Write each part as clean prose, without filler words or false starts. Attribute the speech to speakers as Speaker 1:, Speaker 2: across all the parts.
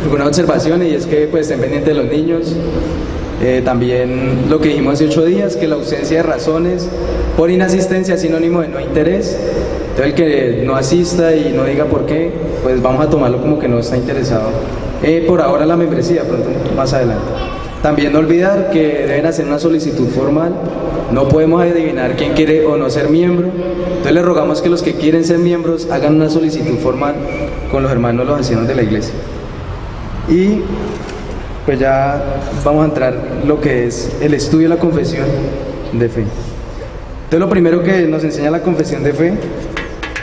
Speaker 1: algunas observaciones, y es que pues estén pendientes de los niños. También lo que dijimos hace 8 días, que la ausencia de razones por inasistencia es sinónimo de no interés. Entonces el que no asista y no diga por qué, pues vamos a tomarlo como que no está interesado. Por ahora la membresía, pronto más adelante. También no olvidar que deben hacer una solicitud formal. No podemos adivinar quién quiere o no ser miembro. Entonces les rogamos que los que quieren ser miembros hagan una solicitud formal con los hermanos, los ancianos de la iglesia. Y pues ya vamos a entrar en lo que es el estudio de la confesión de fe. Entonces lo primero que nos enseña la confesión de fe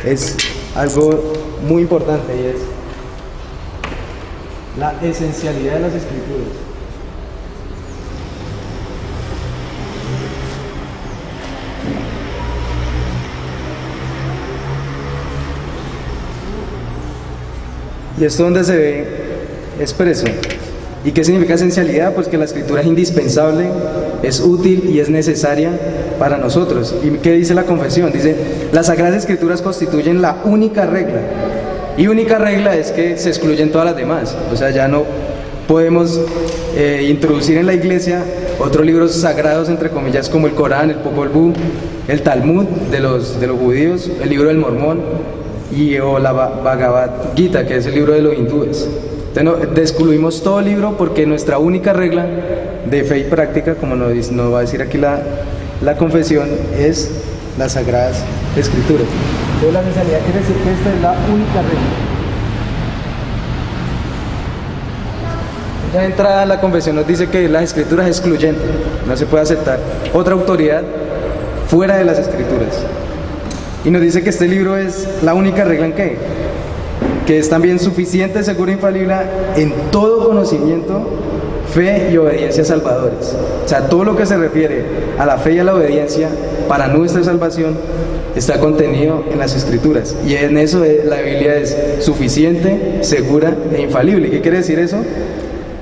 Speaker 1: es algo muy importante, y es la esencialidad de las escrituras. Y esto donde se ve expreso. ¿Y qué significa esencialidad? Pues que la escritura es indispensable, es útil y es necesaria para nosotros. ¿Y qué dice la confesión? Dice, las Sagradas Escrituras constituyen la única regla. Y única regla es que se excluyen todas las demás. O sea, ya no podemos introducir en la iglesia otros libros sagrados, entre comillas, como el Corán, el Popol Vuh, el Talmud de los judíos, el libro del Mormón o la Bhagavad Gita, que es el libro de los hindúes. Entonces excluimos todo libro porque nuestra única regla de fe y práctica, como nos va a decir aquí la confesión, es las Sagradas Escrituras. Entonces la esencialidad quiere decir que esta es la única regla. Ya de entrada la confesión nos dice que las Escrituras es excluyente, no se puede aceptar otra autoridad fuera de las Escrituras. Y nos dice que este libro es la única regla en qué, que es también suficiente, segura e infalible en todo conocimiento, fe y obediencia salvadores. O sea, todo lo que se refiere a la fe y a la obediencia para nuestra salvación está contenido en las Escrituras. Y en eso la Biblia es suficiente, segura e infalible. ¿Qué quiere decir eso?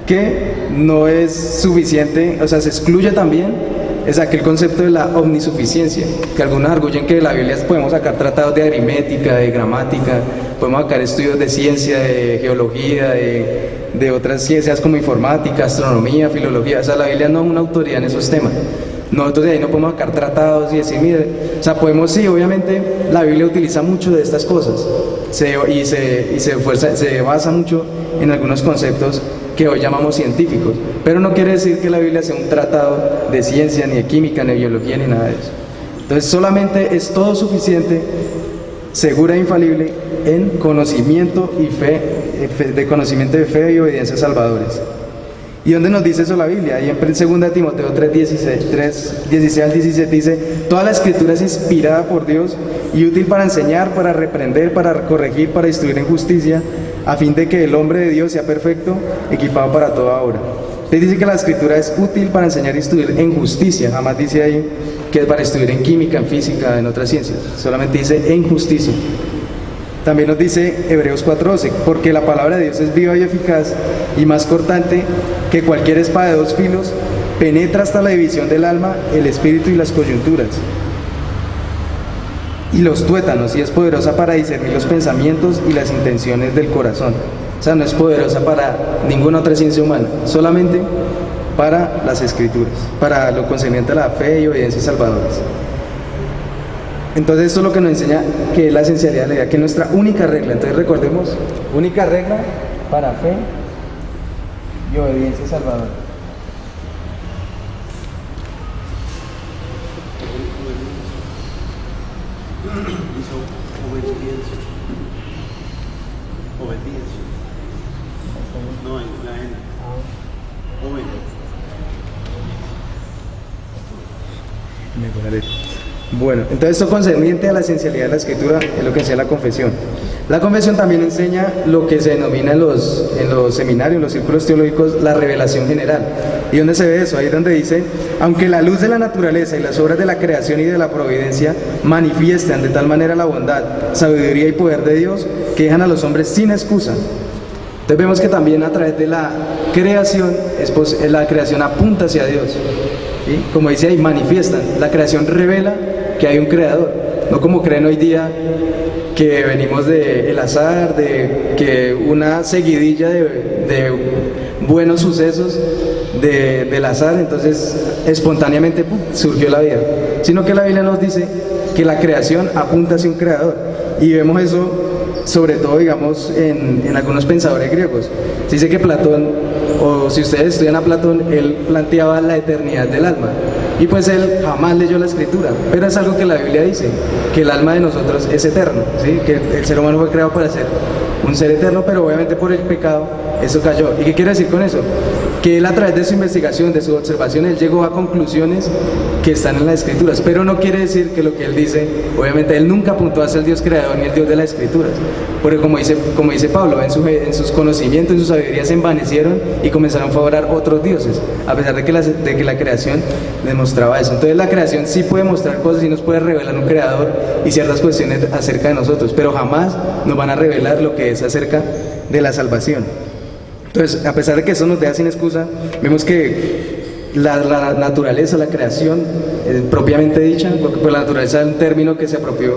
Speaker 1: Que no es suficiente, o sea, se excluye también es aquel concepto de la omnisuficiencia, que algunos arguyen que de la Biblia podemos sacar tratados de aritmética, de gramática, podemos sacar estudios de ciencia, de geología, de otras ciencias como informática, astronomía, filología. O sea, la Biblia no es una autoridad en esos temas. Nosotros de ahí no podemos sacar tratados y decir, mire, o sea, podemos, sí, obviamente la Biblia utiliza mucho de estas cosas y se basa mucho en algunos conceptos que hoy llamamos científicos, pero no quiere decir que la Biblia sea un tratado de ciencia, ni de química, ni de biología, ni nada de eso. Entonces solamente es todo suficiente, segura e infalible en conocimiento y fe, de conocimiento de fe y obediencia salvadores. ¿Y dónde nos dice eso la Biblia? Ahí en 2 Timoteo 3:16 al 17 dice, toda la escritura es inspirada por Dios y útil para enseñar, para reprender, para corregir, para instruir en justicia, a fin de que el hombre de Dios sea perfecto, equipado para toda obra. Entonces dice que la escritura es útil para enseñar e instruir en justicia, jamás dice ahí que es para instruir en química, en física, en otras ciencias, solamente dice en justicia. También nos dice Hebreos 4:12, porque la palabra de Dios es viva y eficaz y más cortante que cualquier espada de 2 filos, penetra hasta la división del alma, el espíritu y las coyunturas y los tuétanos, y es poderosa para discernir los pensamientos y las intenciones del corazón. O sea, no es poderosa para ninguna otra ciencia humana, solamente para las Escrituras, para lo concerniente a la fe y obediencia salvadoras. Entonces esto es lo que nos enseña que es la esencialidad de la vida, que es nuestra única regla. Entonces recordemos, única regla para fe y obediencia salvadora.
Speaker 2: Obediencia. No, en la N.
Speaker 1: Obediencia. Bueno, entonces esto concerniente a la esencialidad de la escritura es lo que enseña la confesión. La confesión también enseña lo que se denomina en los seminarios, en los círculos teológicos, la revelación general. ¿Y dónde se ve eso? Ahí donde dice, aunque la luz de la naturaleza y las obras de la creación y de la providencia manifiestan de tal manera la bondad, sabiduría y poder de Dios, que dejan a los hombres sin excusa. Entonces vemos que también a través de la creación, la creación apunta hacia Dios. ¿Sí? Como dice ahí, manifiestan. La creación revela que hay un creador. no como creen hoy día, que venimos del azar, de que una seguidilla de buenos sucesos del azar, entonces espontáneamente ¡pum!, surgió la vida, sino que la Biblia nos dice que la creación apunta hacia un creador, y vemos eso sobre todo, digamos, en algunos pensadores griegos. Se dice que Platón, o si ustedes estudian a Platón, él planteaba la eternidad del alma, y pues él jamás leyó la escritura, pero es algo que la Biblia dice, que el alma de nosotros es eterno, ¿sí? Que el ser humano fue creado para ser un ser eterno, pero obviamente por el pecado eso cayó. ¿Y qué quiere decir con eso? Que él, a través de su investigación, de su observación, él llegó a conclusiones que están en las escrituras, pero no quiere decir que lo que él dice, obviamente él nunca apuntó a ser el Dios creador ni el Dios de las escrituras, porque como dice Pablo, en sus conocimientos, en su sabiduría se envanecieron y comenzaron a favorar otros dioses, a pesar de que la creación demostraba eso. Entonces la creación sí puede mostrar cosas y nos puede revelar un creador y ciertas cuestiones acerca de nosotros, pero jamás nos van a revelar lo que es acerca de la salvación. Entonces, a pesar de que eso nos deja sin excusa, vemos que la naturaleza, la creación, propiamente dicha, porque pues la naturaleza es un término que se apropió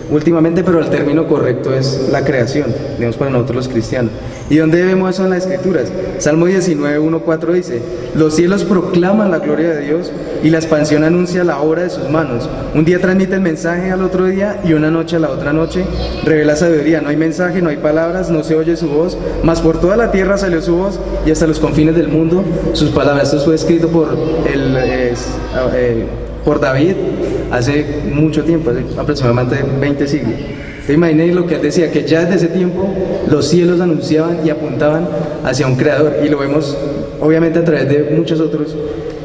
Speaker 1: últimamente, pero el término correcto es la creación, digamos, para nosotros los cristianos. ¿Y dónde vemos eso en las escrituras? Salmo 19, 1, 4 dice: los cielos proclaman la gloria de Dios y la expansión anuncia la obra de sus manos. Un día transmite el mensaje al otro día y una noche a la otra noche revela sabiduría. No hay mensaje, no hay palabras, no se oye su voz, mas por toda la tierra salió su voz y hasta los confines del mundo sus palabras. Esto fue escrito por David hace mucho tiempo, hace aproximadamente 20 siglos. Te imaginas lo que él decía, que ya desde ese tiempo los cielos anunciaban y apuntaban hacia un creador, y lo vemos obviamente a través de muchos otros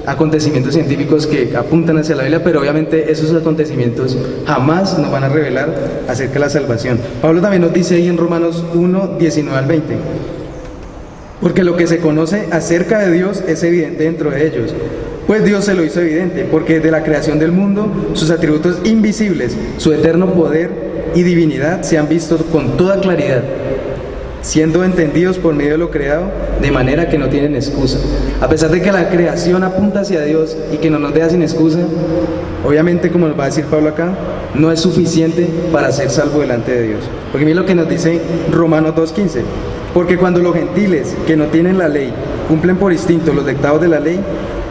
Speaker 1: acontecimientos científicos que apuntan hacia la Biblia, pero obviamente esos acontecimientos jamás nos van a revelar acerca de la salvación. Pablo también nos dice ahí en Romanos 1, 19 al 20: porque lo que se conoce acerca de Dios es evidente dentro de ellos, pues Dios se lo hizo evidente, porque desde la creación del mundo sus atributos invisibles, su eterno poder y divinidad se han visto con toda claridad, siendo entendidos por medio de lo creado, de manera que no tienen excusa. A pesar de que la creación apunta hacia Dios y que no nos deja sin excusa, obviamente, como nos va a decir Pablo acá, no es suficiente para ser salvo delante de Dios. Porque mira lo que nos dice Romanos 2:15: porque cuando los gentiles que no tienen la ley cumplen por instinto los dictados de la ley,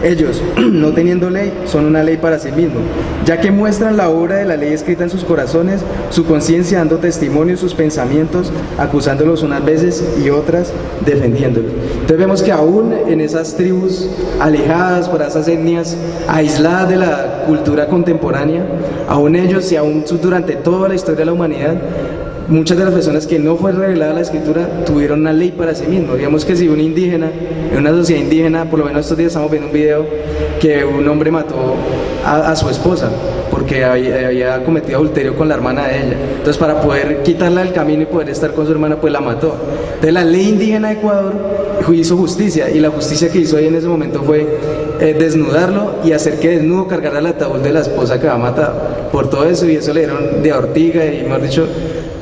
Speaker 1: ellos, no teniendo ley, son una ley para sí mismos, ya que muestran la obra de la ley escrita en sus corazones, su conciencia dando testimonio de sus pensamientos, acusándolos unas veces y otras defendiéndolos. Entonces vemos que aún en esas tribus alejadas, por esas etnias aisladas de la cultura contemporánea, aún ellos y aún durante toda la historia de la humanidad, muchas de las personas que no fue revelada la escritura tuvieron una ley para sí mismos. Digamos que si un indígena, en una sociedad indígena, por lo menos estos días estamos viendo un video que un hombre mató a su esposa porque había cometido adulterio con la hermana de ella. Entonces, para poder quitarla del camino y poder estar con su hermana, pues la mató. Entonces la ley indígena de Ecuador hizo justicia, y la justicia que hizo ahí en ese momento fue desnudarlo y hacer que desnudo cargara el ataúd de la esposa que había matado. Por todo eso, y eso le dieron de ortiga y, mejor dicho,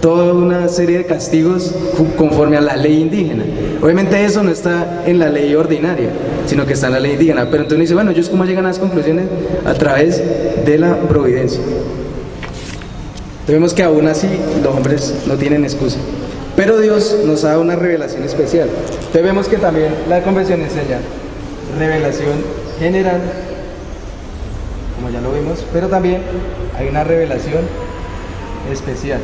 Speaker 1: toda una serie de castigos conforme a la ley indígena. Obviamente eso no está en la ley ordinaria, sino que está en la ley indígena. Pero entonces uno dice, bueno, ¿ellos cómo llegan a las conclusiones? A través de la providencia. Entonces vemos que aún así los hombres no tienen excusa, pero Dios nos da una revelación especial. Entonces vemos que también la convención enseña revelación general, como ya lo vimos, pero también hay una revelación especial.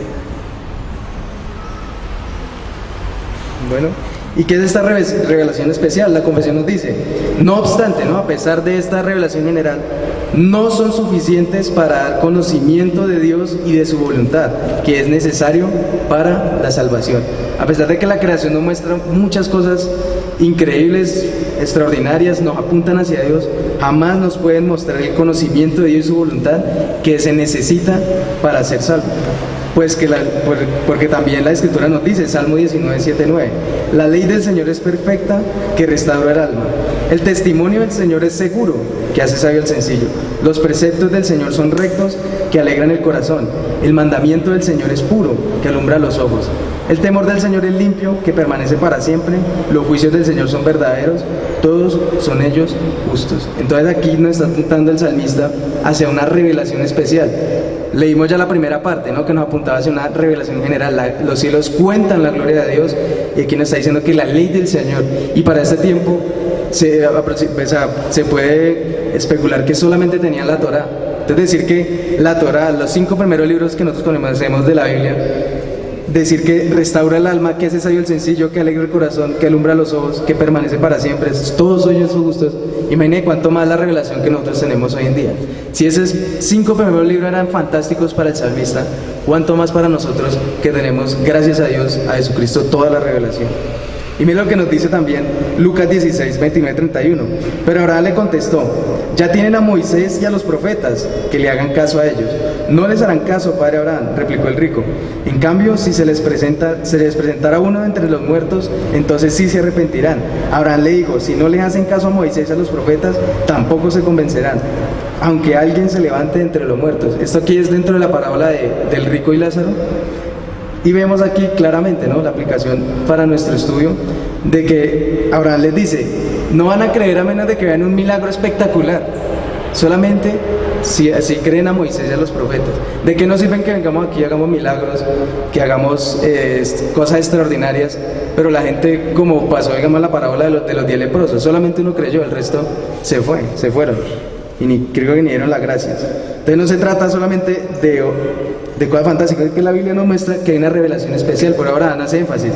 Speaker 1: Bueno, ¿y qué es esta revelación especial? La confesión nos dice: no obstante, a pesar de esta revelación general, no son suficientes para dar conocimiento de Dios y de su voluntad, que es necesario para la salvación. A pesar de que la creación nos muestra muchas cosas increíbles, extraordinarias, nos apuntan hacia Dios, jamás nos pueden mostrar el conocimiento de Dios y su voluntad que se necesita para ser salvo. Pues porque también la Escritura nos dice, Salmo 19, 7, 9: la ley del Señor es perfecta, que restaura el alma. El testimonio del Señor es seguro, que hace sabio al sencillo. Los preceptos del Señor son rectos, que alegran el corazón. El mandamiento del Señor es puro, que alumbra los ojos. El temor del Señor es limpio, que permanece para siempre. Los juicios del Señor son verdaderos, todos son ellos justos. Entonces aquí nos está apuntando el salmista hacia una revelación especial. leímos ya la primera parte, ¿no? Que nos apuntaba hacia una revelación general. Los cielos cuentan la gloria de Dios, y aquí nos está diciendo que la ley del Señor, y para este tiempo se puede especular que solamente tenían la Torá. Es decir, que la Torá, los 5 primeros libros que nosotros conocemos de la Biblia, decir que restaura el alma, que hace sabio el sencillo, que alegra el corazón, que alumbra los ojos, que permanece para siempre, todos ellos son justos. Imagínate cuánto más la revelación que nosotros tenemos hoy en día. Si esos 5 primeros libros eran fantásticos para el salmista, cuánto más para nosotros, que tenemos, gracias a Dios, a Jesucristo, toda la revelación. Y mira lo que nos dice también Lucas 16, 29, 31. Pero Abraham le contestó: ya tienen a Moisés y a los profetas, que le hagan caso a ellos. No les harán caso, padre Abraham, replicó el rico. En cambio, si se les presentara uno de entre los muertos, entonces sí se arrepentirán. Abraham le dijo: si no les hacen caso a Moisés y a los profetas, tampoco se convencerán, aunque alguien se levante entre los muertos. Esto aquí es dentro de la parábola del rico y Lázaro. Y vemos aquí claramente, ¿no?, la aplicación para nuestro estudio, de que Abraham les dice: no van a creer a menos de que vean un milagro espectacular, solamente si creen a Moisés y a los profetas. ¿De qué nos sirven que vengamos aquí y hagamos milagros, que hagamos cosas extraordinarias, pero la gente, como pasó, digamos, la parábola de los 10 leprosos, solamente uno creyó, el resto se fueron, y creo que ni dieron las gracias? Entonces no se trata solamente de cosas fantásticas, que la Biblia nos muestra que hay una revelación especial. Por ahora hace énfasis: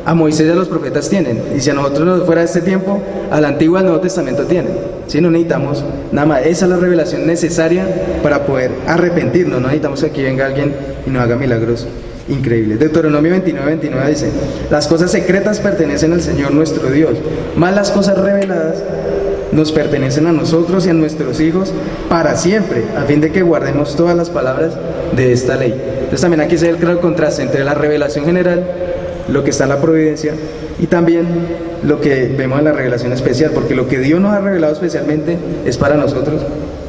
Speaker 1: a Moisés y a los profetas tienen, y si a nosotros nos fuera este tiempo, al Antiguo y al Nuevo Testamento tienen. Si no necesitamos nada más, esa es la revelación necesaria para poder arrepentirnos. No necesitamos que aquí venga alguien y nos haga milagros increíbles. Deuteronomio 29, 29 dice: las cosas secretas pertenecen al Señor nuestro Dios, más las cosas reveladas nos pertenecen a nosotros y a nuestros hijos para siempre, a fin de que guardemos todas las palabras de esta ley. Entonces también aquí se ve el claro contraste entre la revelación general, lo que está en la providencia, y también lo que vemos en la revelación especial, porque lo que Dios nos ha revelado especialmente es para nosotros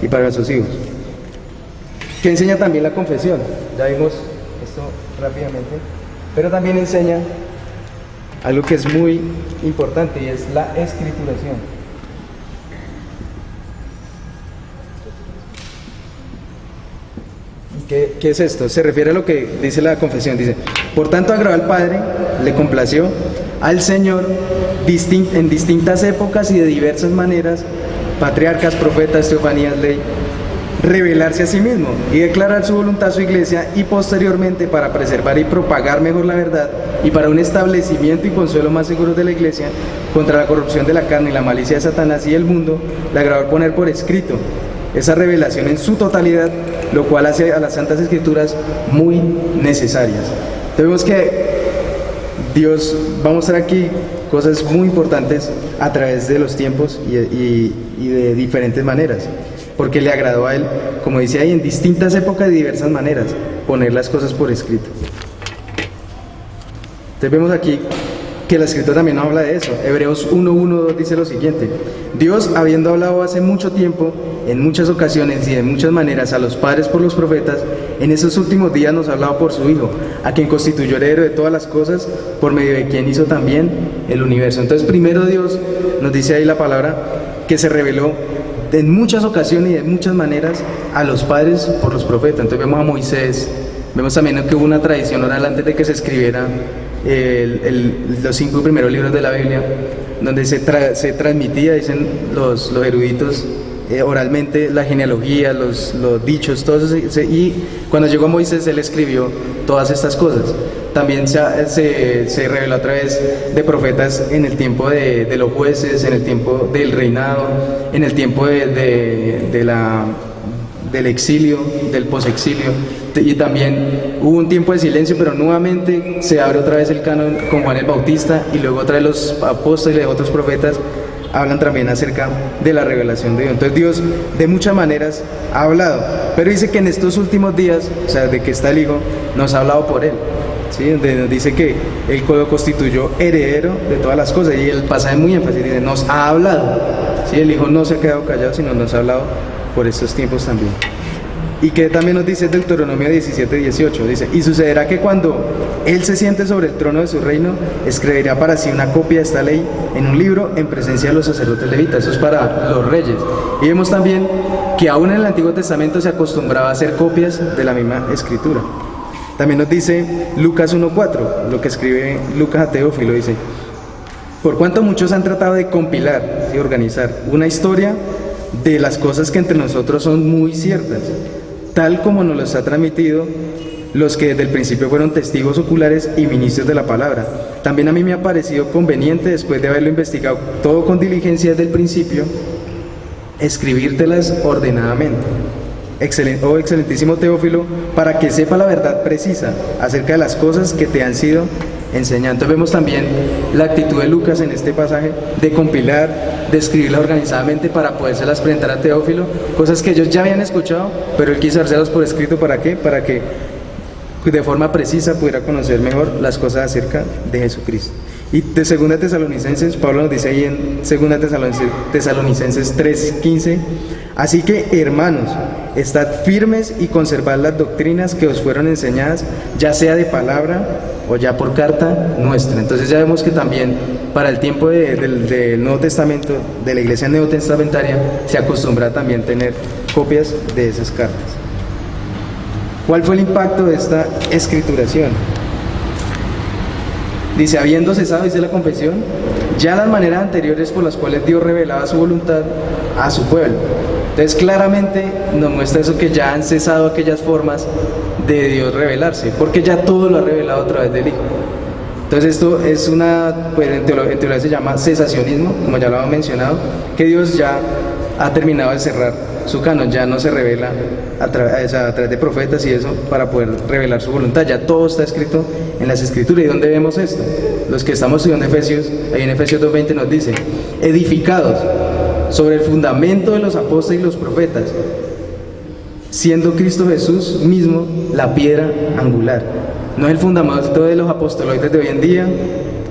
Speaker 1: y para nuestros hijos. Que enseña también la confesión, ya vimos esto rápidamente, pero también enseña algo que es muy importante, y es la escrituración. ¿Qué es esto? Se refiere a lo que dice la confesión. Dice: por tanto agradó al Padre, le complació al Señor en distintas épocas y de diversas maneras, patriarcas, profetas, teofanías, ley, revelarse a sí mismo y declarar su voluntad a su iglesia, y posteriormente, para preservar y propagar mejor la verdad, y para un establecimiento y consuelo más seguros de la iglesia contra la corrupción de la carne y la malicia de Satanás y del mundo, le agradó poner por escrito esa revelación en su totalidad, lo cual hace a las Santas Escrituras muy necesarias. Tenemos que Dios va a mostrar aquí cosas muy importantes a través de los tiempos y de diferentes maneras, porque le agradó a Él, como dice ahí, en distintas épocas y diversas maneras, poner las cosas por escrito. Entonces vemos aquí que la Escritura también habla de eso. Hebreos 1:1 dice lo siguiente: Dios, habiendo hablado hace mucho tiempo, en muchas ocasiones y de muchas maneras a los padres por los profetas, en esos últimos días nos ha hablado por su Hijo, a quien constituyó heredero de todas las cosas, por medio de quien hizo también el universo. Entonces primero Dios, nos dice ahí la palabra, que se reveló en muchas ocasiones y de muchas maneras a los padres por los profetas. Entonces vemos a Moisés, vemos también que hubo una tradición oral antes de que se escribiera los 5 primeros libros de la Biblia, donde se transmitía, dicen los eruditos, oralmente la genealogía, los dichos, todo eso, y cuando llegó Moisés él escribió todas estas cosas. También se reveló a través de profetas en el tiempo de los jueces, en el tiempo del reinado, en el tiempo del exilio, del posexilio, y también hubo un tiempo de silencio, pero nuevamente se abre otra vez el canon con Juan el Bautista, y luego otra vez los apóstoles y otros profetas hablan también acerca de la revelación de Dios. Entonces Dios de muchas maneras ha hablado, pero dice que en estos últimos días, o sea, de que está el Hijo, nos ha hablado por Él, ¿sí? Donde nos dice que Él lo constituyó heredero de todas las cosas, y el pasaje muy énfasis dice: nos ha hablado, ¿sí? El Hijo no se ha quedado callado, sino nos ha hablado por estos tiempos también. Y que también nos dice Deuteronomio 17:18, dice: y sucederá que cuando Él se siente sobre el trono de su reino, escribirá para sí una copia de esta ley en un libro en presencia de los sacerdotes levitas. Eso es para los reyes. Y vemos también que aún en el Antiguo Testamento se acostumbraba a hacer copias de la misma escritura. También nos dice Lucas 1:4, lo que escribe Lucas a Teófilo, dice: por cuanto muchos han tratado de compilar y organizar una historia de las cosas que entre nosotros son muy ciertas, tal como nos los ha transmitido los que desde el principio fueron testigos oculares y ministros de la palabra. También a mí me ha parecido conveniente, después de haberlo investigado todo con diligencia desde el principio, escribírtelas ordenadamente. Oh excelentísimo Teófilo, para que sepa la verdad precisa acerca de las cosas que te han sido enseñadas. Entonces vemos también la actitud de Lucas en este pasaje de compilar, de escribirlas organizadamente para podérselas presentar a Teófilo, cosas que ellos ya habían escuchado, pero él quiso dárselas por escrito. ¿Para qué? Para que de forma precisa pudiera conocer mejor las cosas acerca de Jesucristo. Y de 2 Tesalonicenses, Pablo nos dice ahí en 2 Tesalonicenses 3:15: así que, hermanos, estad firmes y conservad las doctrinas que os fueron enseñadas, ya sea de palabra o ya por carta nuestra. Entonces ya vemos que también para el tiempo del Nuevo Testamento, de la iglesia neotestamentaria, se acostumbra también tener copias de esas cartas. ¿Cuál fue el impacto de esta escrituración? Dice: habiendo cesado, dice la confesión, ya las maneras anteriores por las cuales Dios revelaba su voluntad a su pueblo. Entonces claramente nos muestra eso, que ya han cesado aquellas formas de Dios revelarse, porque ya todo lo ha revelado a través del Hijo. Entonces esto es pues en teología se llama cesacionismo, como ya lo hemos mencionado, que Dios ya ha terminado de cerrar su canon, ya no se revela a través de profetas y eso para poder revelar su voluntad, ya todo está escrito en las escrituras. ¿Y dónde vemos esto? Los que estamos estudiando Efesios, ahí en Efesios 2:20 nos dice: edificados sobre el fundamento de los apóstoles y los profetas, siendo Cristo Jesús mismo la piedra angular. No es el fundamento de los apostoloides de hoy en día,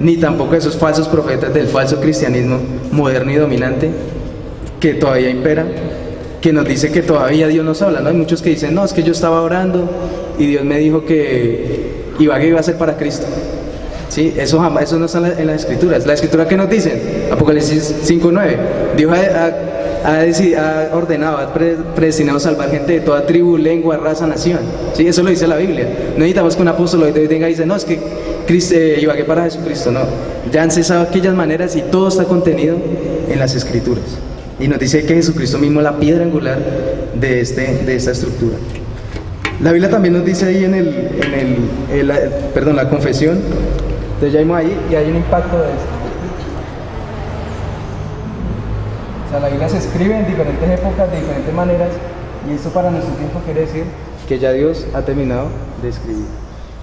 Speaker 1: ni tampoco de esos falsos profetas del falso cristianismo moderno y dominante que todavía impera, que nos dice que todavía Dios nos habla, ¿no? Hay muchos que dicen: no, es que yo estaba orando y Dios me dijo que iba a ser para Cristo. ¿Sí? Eso no está en las escrituras. La escritura, ¿qué nos dicen? Apocalipsis 5:9. Dios ha ordenado, ha predestinado a salvar gente de toda tribu, lengua, raza, nación. ¿Sí? Eso lo dice la Biblia. No necesitamos que un apóstol hoy venga y dice: no, es que ibagué para Jesucristo. No, ya han cesado aquellas maneras y todo está contenido en las escrituras. Y nos dice que Jesucristo mismo es la piedra angular de esta estructura. La Biblia también nos dice ahí en la confesión. Entonces ya vimos ahí y hay un impacto de esto. O sea, la Biblia se escribe en diferentes épocas, de diferentes maneras, y esto para nuestro tiempo quiere decir que ya Dios ha terminado de escribir.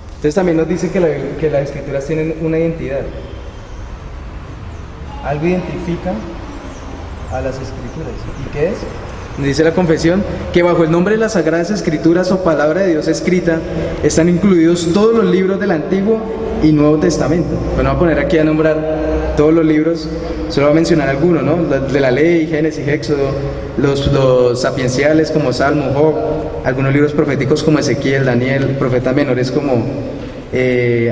Speaker 1: Entonces también nos dice que las escrituras tienen una identidad. Algo identifica a las escrituras. ¿Y qué es? Dice la confesión que bajo el nombre de las Sagradas Escrituras o Palabra de Dios escrita están incluidos todos los libros del Antiguo y Nuevo Testamento. Bueno, voy a poner aquí a nombrar todos los libros, solo voy a mencionar algunos, ¿no? De la Ley, Génesis, Éxodo, los sapienciales como Salmo, Job, algunos libros proféticos como Ezequiel, Daniel, profetas menores como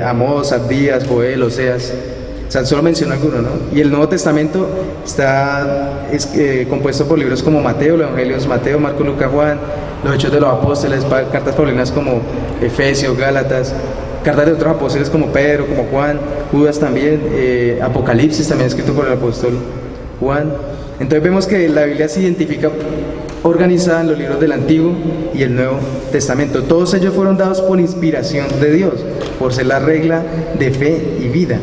Speaker 1: Amós, Abdías, Joel, Oseas. O sea, solo menciono algunos, ¿no? Y el Nuevo Testamento está compuesto por libros como Mateo, los Evangelios Mateo, Marco, Lucas, Juan, los Hechos de los Apóstoles, cartas paulinas como Efesios, Gálatas, cartas de otros apóstoles como Pedro, como Juan, Judas también, Apocalipsis también escrito por el apóstol Juan. Entonces vemos que la Biblia se identifica organizada en los libros del Antiguo y el Nuevo Testamento. Todos ellos fueron dados por inspiración de Dios, por ser la regla de fe y vida.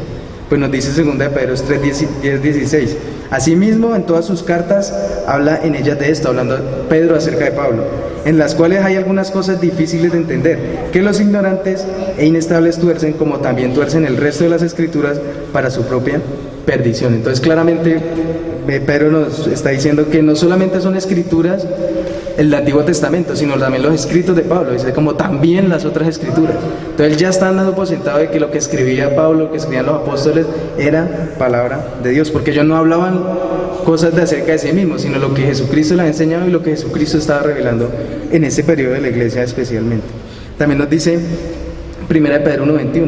Speaker 1: Pues nos dice 2 Pedro 3:10-16. Asimismo, en todas sus cartas habla en ellas de esto, hablando Pedro acerca de Pablo, en las cuales hay algunas cosas difíciles de entender, que los ignorantes e inestables tuercen, como también tuercen el resto de las escrituras para su propia perdición. Entonces claramente Pedro nos está diciendo que no solamente son escrituras el Antiguo Testamento, sino también los escritos de Pablo, dice, como también las otras escrituras. Entonces ya están dando por sentado de que lo que escribía Pablo, lo que escribían los apóstoles, era palabra de Dios, porque ellos no hablaban cosas de acerca de sí mismos, sino lo que Jesucristo les ha enseñado y lo que Jesucristo estaba revelando en ese periodo de la iglesia especialmente. También nos dice 1 Pedro 1:21,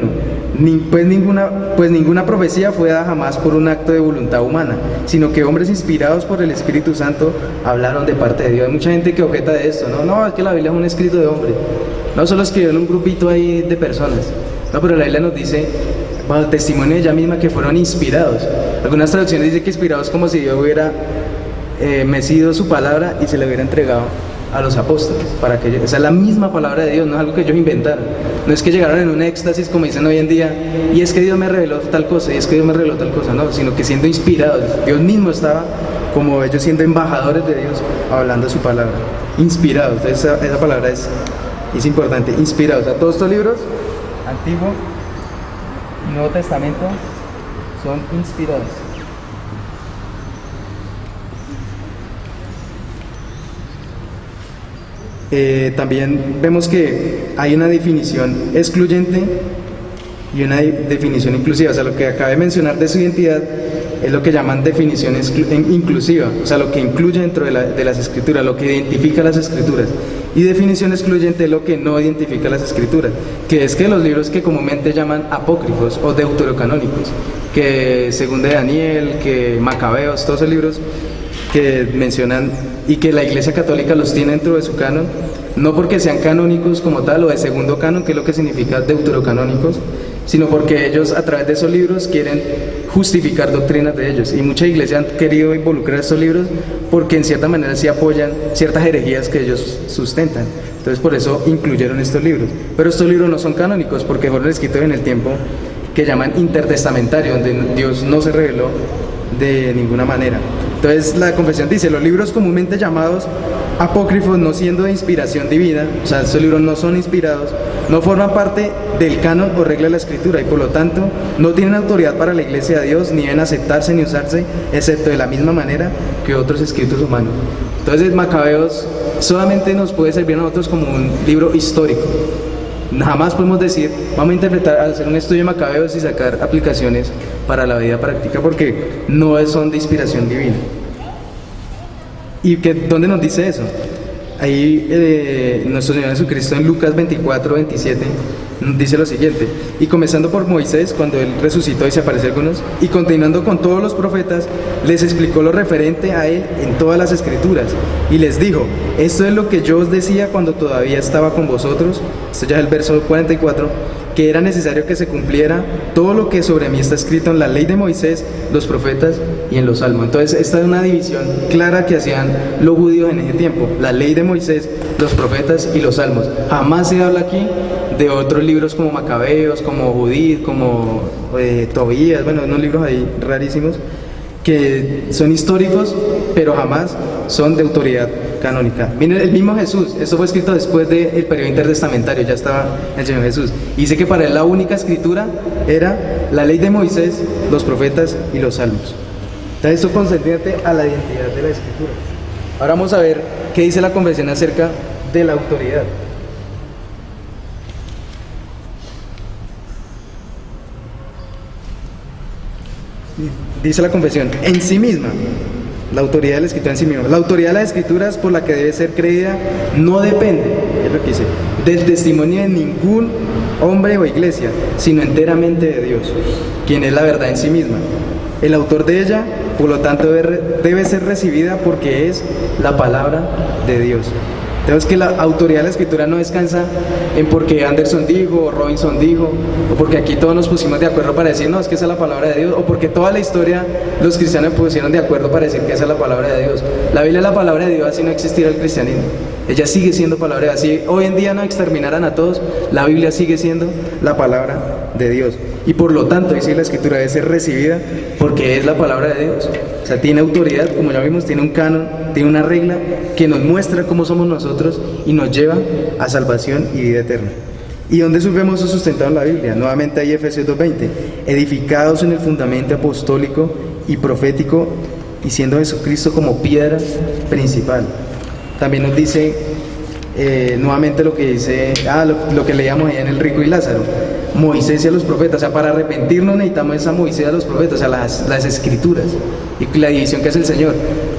Speaker 1: Pues ninguna profecía fue dada jamás por un acto de voluntad humana, sino que hombres inspirados por el Espíritu Santo hablaron de parte de Dios. Hay mucha gente que objeta de esto, no, es que la Biblia es un escrito de hombre, no solo escribieron un grupito ahí de personas, no, pero la Biblia nos dice, bajo testimonio de ella misma, que fueron inspirados. Algunas traducciones dicen que inspirados como si Dios hubiera mecido su palabra y se le hubiera entregado a los apóstoles, para que esa es la misma palabra de Dios, no es algo que ellos inventaron, no es que llegaron en un éxtasis como dicen hoy en día, y es que Dios me reveló tal cosa, y es que Dios me reveló tal cosa, no, sino que siendo inspirados, Dios mismo estaba, como ellos siendo embajadores de Dios, hablando su palabra, inspirados. Esa palabra es importante, inspirados. O sea, todos estos libros, Antiguo y Nuevo Testamento, son inspirados. También vemos que hay una definición excluyente y una definición inclusiva. O sea, lo que acabé de mencionar de su identidad es lo que llaman definición inclusiva, o sea, lo que incluye dentro de las escrituras, lo que identifica las escrituras. Y definición excluyente es lo que no identifica las escrituras, que es que los libros que comúnmente llaman apócrifos o deuterocanónicos, que según de Daniel, que Macabeos, todos esos libros que mencionan y que la Iglesia Católica los tiene dentro de su canon, no porque sean canónicos como tal o de segundo canon, que es lo que significa deuterocanónicos, sino porque ellos a través de esos libros quieren justificar doctrinas de ellos, y muchas iglesias han querido involucrar estos libros porque en cierta manera sí apoyan ciertas herejías que ellos sustentan. Entonces por eso incluyeron estos libros, pero estos libros no son canónicos porque fueron escritos en el tiempo que llaman intertestamentario, donde Dios no se reveló de ninguna manera. Entonces la confesión dice, los libros comúnmente llamados apócrifos, no siendo de inspiración divina, o sea, estos libros no son inspirados, no forman parte del canon o regla de la escritura, y por lo tanto no tienen autoridad para la iglesia de Dios, ni deben aceptarse ni usarse, excepto de la misma manera que otros escritos humanos. Entonces Macabeos solamente nos puede servir a nosotros como un libro histórico. Jamás podemos decir, vamos a interpretar, hacer un estudio de Macabeos y sacar aplicaciones para la vida práctica, porque no son de inspiración divina. ¿Y dónde nos dice eso? Ahí nuestro Señor Jesucristo en Lucas 24, 27 nos dice lo siguiente: y comenzando por Moisés, cuando él resucitó y se apareció a algunos, y continuando con todos los profetas, les explicó lo referente a él en todas las escrituras, y les dijo, esto es lo que yo os decía cuando todavía estaba con vosotros, esto ya es el verso 44, que era necesario que se cumpliera todo lo que sobre mí está escrito en la ley de Moisés, los profetas y en los salmos. Entonces esta es una división clara que hacían los judíos en ese tiempo: la ley de Moisés, los profetas y los salmos. Jamás se habla aquí de otros libros como Macabeos, como Judith, como Tobías, bueno, unos libros ahí rarísimos que son históricos, pero jamás son de autoridad canónica. Viene el mismo Jesús, esto fue escrito después del periodo intertestamentario, ya estaba el Señor Jesús, y dice que para él la única escritura era la ley de Moisés, los profetas y los salmos. Entonces esto concerniente a la identidad de la escritura. Ahora vamos a ver qué dice la confesión acerca de la autoridad. Dice la confesión, en sí misma, la autoridad de la escritura en sí misma. La autoridad de las escrituras por la que debe ser creída no depende, es lo que dice, del testimonio de ningún hombre o iglesia, sino enteramente de Dios, quien es la verdad en sí misma. El autor de ella, por lo tanto, debe ser recibida porque es la palabra de Dios. Tenemos que la autoridad de la escritura no descansa en porque Anderson dijo, o Robinson dijo, o porque aquí todos nos pusimos de acuerdo para decir, no, es que esa es la palabra de Dios, o porque toda la historia los cristianos pusieron de acuerdo para decir que esa es la palabra de Dios. La Biblia es la palabra de Dios, así no existiera el cristianismo. Ella sigue siendo palabra de Dios. Así hoy en día no exterminaran a todos, la Biblia sigue siendo la palabra de Dios. Y por lo tanto, dice la escritura, debe ser recibida porque es la palabra de Dios. O sea, tiene autoridad, como ya vimos, tiene un canon, tiene una regla que nos muestra cómo somos nosotros y nos lleva a salvación y vida eterna. ¿Y dónde vemos eso sustentado en la Biblia? Nuevamente ahí Efesios 2:20, edificados en el fundamento apostólico y profético y siendo Jesucristo como piedra principal. También nos dice nuevamente lo que dice, lo que leíamos allá en el rico y Lázaro, Moisés y a los profetas. O sea, para arrepentirnos necesitamos esa Moisés y a los profetas, o sea, las escrituras y la división que hace el Señor,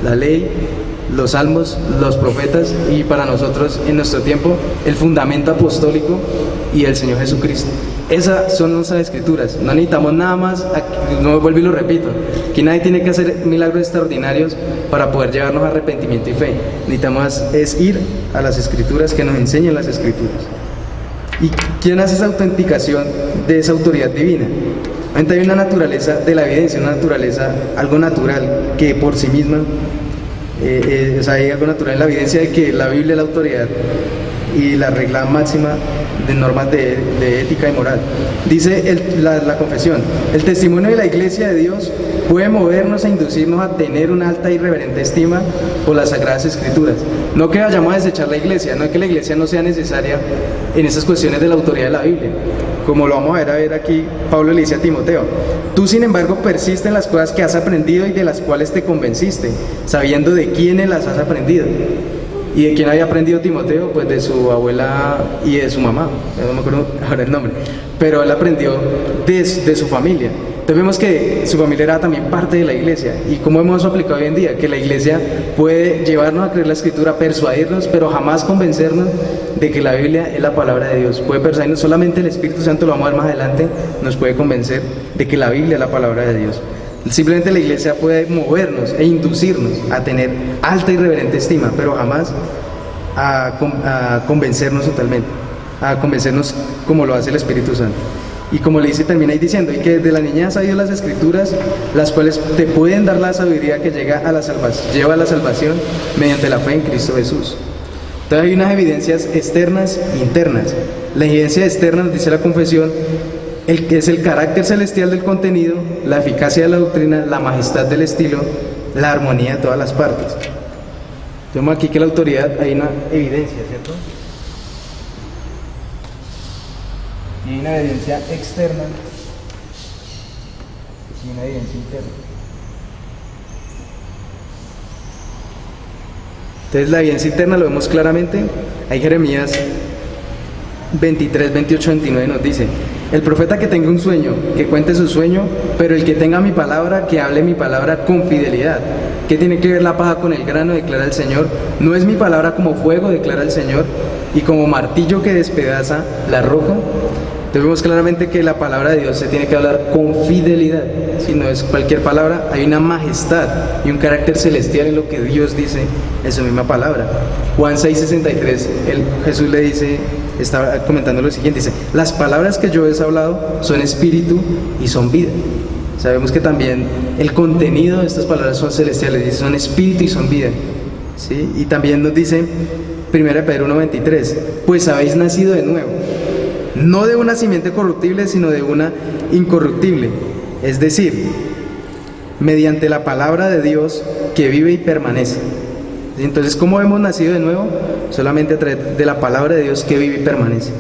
Speaker 1: la ley, los salmos, los profetas, y para nosotros en nuestro tiempo el fundamento apostólico y el Señor Jesucristo. Esas son nuestras escrituras. No necesitamos nada más, no vuelvo y lo repito, que nadie tiene que hacer milagros extraordinarios para poder llevarnos a arrepentimiento y fe. Necesitamos es ir a las escrituras, que nos enseñen las escrituras. ¿Y quién hace esa autenticación de esa autoridad divina? Hay una naturaleza de la evidencia, una naturaleza, algo natural, que por sí misma, o sea, hay algo natural en la evidencia de que la Biblia es la autoridad y la regla máxima de normas de ética y moral. Dice la confesión: el testimonio de la Iglesia de Dios puede movernos e inducirnos a tener una alta y reverente estima por las Sagradas Escrituras. No que vayamos a desechar la Iglesia, no que la Iglesia no sea necesaria en esas cuestiones de la autoridad de la Biblia. Como lo vamos a ver aquí, Pablo le dice a Timoteo: tú sin embargo persiste en las cosas que has aprendido y de las cuales te convenciste, sabiendo de quiénes las has aprendido. ¿Y de quién había aprendido Timoteo? Pues de su abuela y de su mamá, no me acuerdo ahora el nombre, pero él aprendió de su familia. Entonces vemos que su familia era también parte de la iglesia. ¿Y cómo hemos aplicado hoy en día? Que la iglesia puede llevarnos a creer la escritura, persuadirnos, pero jamás convencernos de que la Biblia es la palabra de Dios. Puede persuadirnos, solamente el Espíritu Santo, lo vamos a ver más adelante, nos puede convencer de que la Biblia es la palabra de Dios. Simplemente la iglesia puede movernos e inducirnos a tener alta y reverente estima, pero jamás a convencernos totalmente, a convencernos como lo hace el Espíritu Santo. Y como le dice, termina ahí diciendo: y que desde la niñez has sabido las escrituras, las cuales te pueden dar la sabiduría que llega a la salvación, lleva a la salvación mediante la fe en Cristo Jesús. Entonces hay unas evidencias externas e internas. La evidencia externa, nos dice la confesión, que es el carácter celestial del contenido, la eficacia de la doctrina, la majestad del estilo, la armonía de todas las partes. Vemos aquí que la autoridad, hay una evidencia, ¿cierto? Y hay una evidencia externa y una evidencia interna. Entonces la evidencia interna lo vemos claramente. Ahí Jeremías 23, 28, 29 nos dice: el profeta que tenga un sueño, que cuente su sueño, pero el que tenga mi palabra, que hable mi palabra con fidelidad. ¿Qué tiene que ver la paja con el grano? Declara el Señor. No es mi palabra como fuego, declara el Señor, y como martillo que despedaza la roca. Entonces vemos claramente que la palabra de Dios se tiene que hablar con fidelidad. Si no es cualquier palabra, hay una majestad y un carácter celestial en lo que Dios dice en su misma palabra. Juan 6:63, Jesús le dice, está comentando lo siguiente, dice: las palabras que yo he hablado son espíritu y son vida. Sabemos que también el contenido de estas palabras son celestiales, dice, son espíritu y son vida, ¿sí? Y también nos dice 1 Pedro 1:23: pues habéis nacido de nuevo, no de una simiente corruptible, sino de una incorruptible, es decir, mediante la palabra de Dios que vive y permanece. Entonces, ¿cómo hemos nacido de nuevo? Solamente a través de la palabra de Dios que vive y permanece.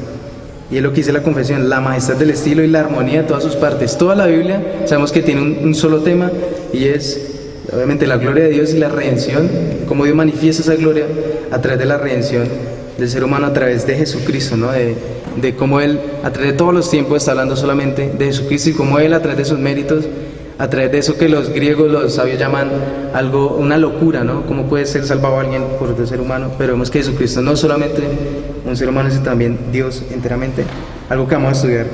Speaker 1: Y es lo que dice la confesión: la majestad del estilo y la armonía de todas sus partes. Toda la Biblia sabemos que tiene un solo tema, y es obviamente la gloria de Dios y la redención, cómo Dios manifiesta esa gloria a través de la redención del ser humano a través de Jesucristo, ¿no? De cómo Él a través de todos los tiempos está hablando solamente de Jesucristo, y cómo Él a través de sus méritos, a través de eso que los griegos, los sabios llaman algo, una locura, ¿no? ¿Cómo puede ser salvado alguien por otro ser humano? Pero vemos que Jesucristo no solamente un ser humano, sino también Dios enteramente. Algo que vamos a estudiar